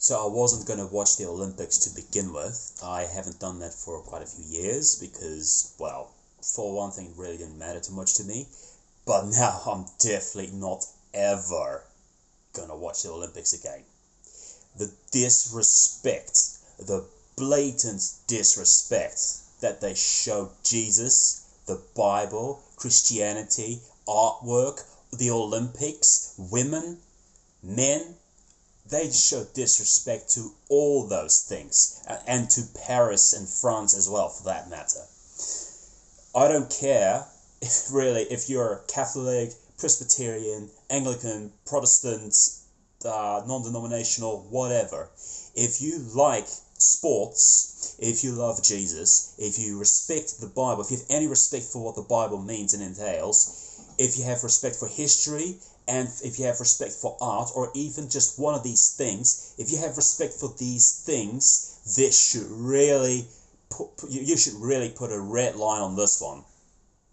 So I wasn't going to watch the Olympics to begin with. I haven't done that for quite a few years because, well, for one thing, it really didn't matter too much to me. But now I'm definitely not ever going to watch the Olympics again. The disrespect, the blatant disrespect that they showed Jesus, the Bible, Christianity, artwork, the Olympics, women, men, they show disrespect to all those things, and to Paris and France as well, for that matter. I don't care, if you're Catholic, Presbyterian, Anglican, Protestant, non-denominational, whatever. If you like sports, if you love Jesus, if you respect the Bible, if you have any respect for what the Bible means and entails, if you have respect for history, and if you have respect for art, or even just one of these things, if you have respect for these things, this should really you should really put a red line on this one.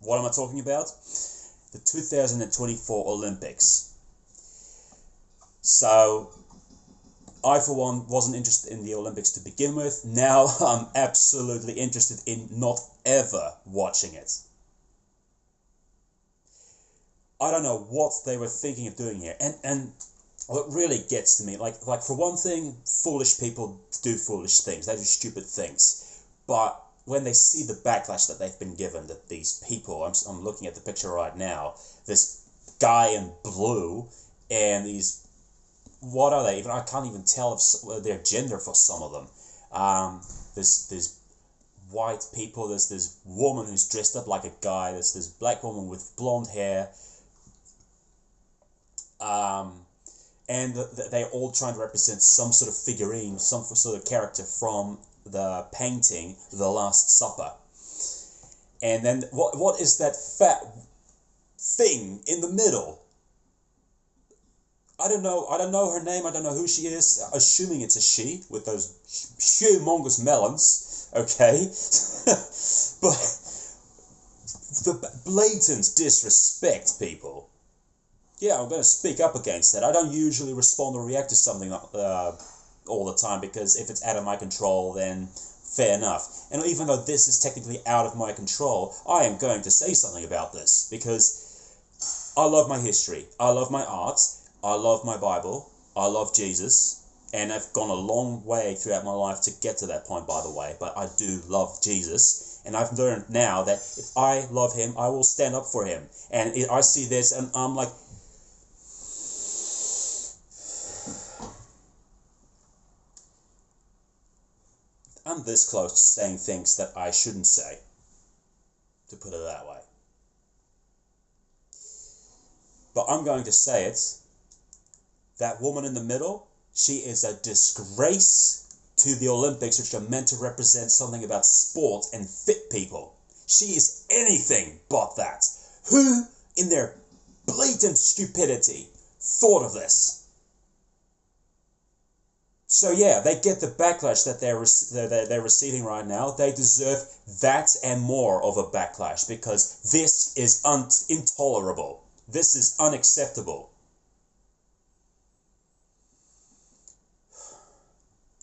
What am I talking about? The 2024 Olympics. So, I for one wasn't interested in the Olympics to begin with. Now I'm absolutely interested in not ever watching it. I don't know what they were thinking of doing here. And what really gets to me, like for one thing, foolish people do foolish things. They do stupid things. But when they see the backlash that they've been given, that these people, I'm looking at the picture right now, this guy in blue, and these, what are they? Even I can't even tell if their gender for some of them. There's white people, there's this woman who's dressed up like a guy, there's this black woman with blonde hair, and they're all trying to represent some sort of figurine, some sort of character from the painting The Last Supper. And then what is that fat thing in the middle? I don't know her name, I don't know who she is, assuming it's a she, with those humongous melons, okay? But the blatant disrespect, people. Yeah, I'm going to speak up against that. I don't usually respond or react to something all the time, because if it's out of my control, then fair enough. And even though this is technically out of my control, I am going to say something about this, because I love my history, I love my art, I love my Bible, I love Jesus, and I've gone a long way throughout my life to get to that point, by the way, but I do love Jesus, and I've learned now that if I love him, I will stand up for him. And I see this, and I'm like, I'm this close to saying things that I shouldn't say, to put it that way. But I'm going to say it. That woman in the middle, she is a disgrace to the Olympics, which are meant to represent something about sport and fit people. She is anything but that. Who, in their blatant stupidity, thought of this? So yeah, they get the backlash that they're receiving right now. They deserve that and more of a backlash, because this is intolerable. This is unacceptable.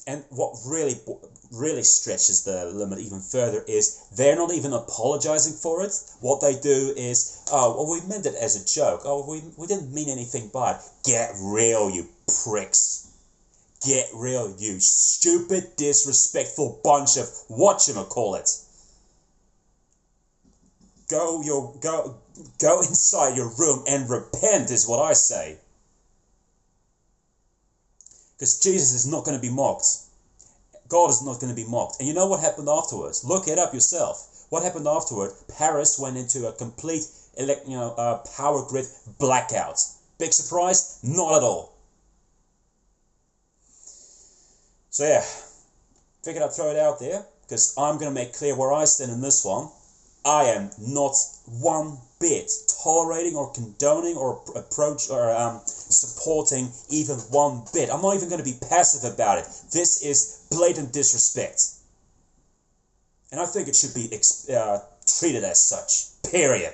And what really stretches the limit even further is they're not even apologizing for it. What they do is, oh, well, we meant it as a joke. Oh, we didn't mean anything by it. Get real, you pricks. Get real, you stupid, disrespectful bunch of whatchamacallit. Go inside your room and repent, is what I say. Because Jesus is not going to be mocked. God is not going to be mocked. And you know what happened afterwards? Look it up yourself. What happened afterward? Paris went into a complete power grid blackout. Big surprise? Not at all. So yeah, figured I'd throw it out there, because I'm going to make clear where I stand in this one. I am not one bit tolerating or condoning or supporting even one bit. I'm not even going to be passive about it. This is blatant disrespect. And I think it should be treated as such. Period.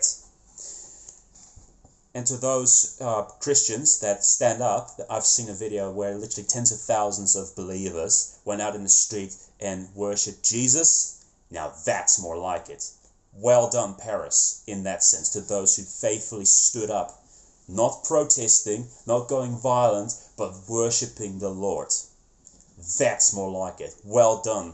And to those Christians that stand up, I've seen a video where literally tens of thousands of believers went out in the street and worshipped Jesus. Now that's more like it. Well done, Paris, in that sense, to those who faithfully stood up, not protesting, not going violent, but worshipping the Lord. That's more like it. Well done,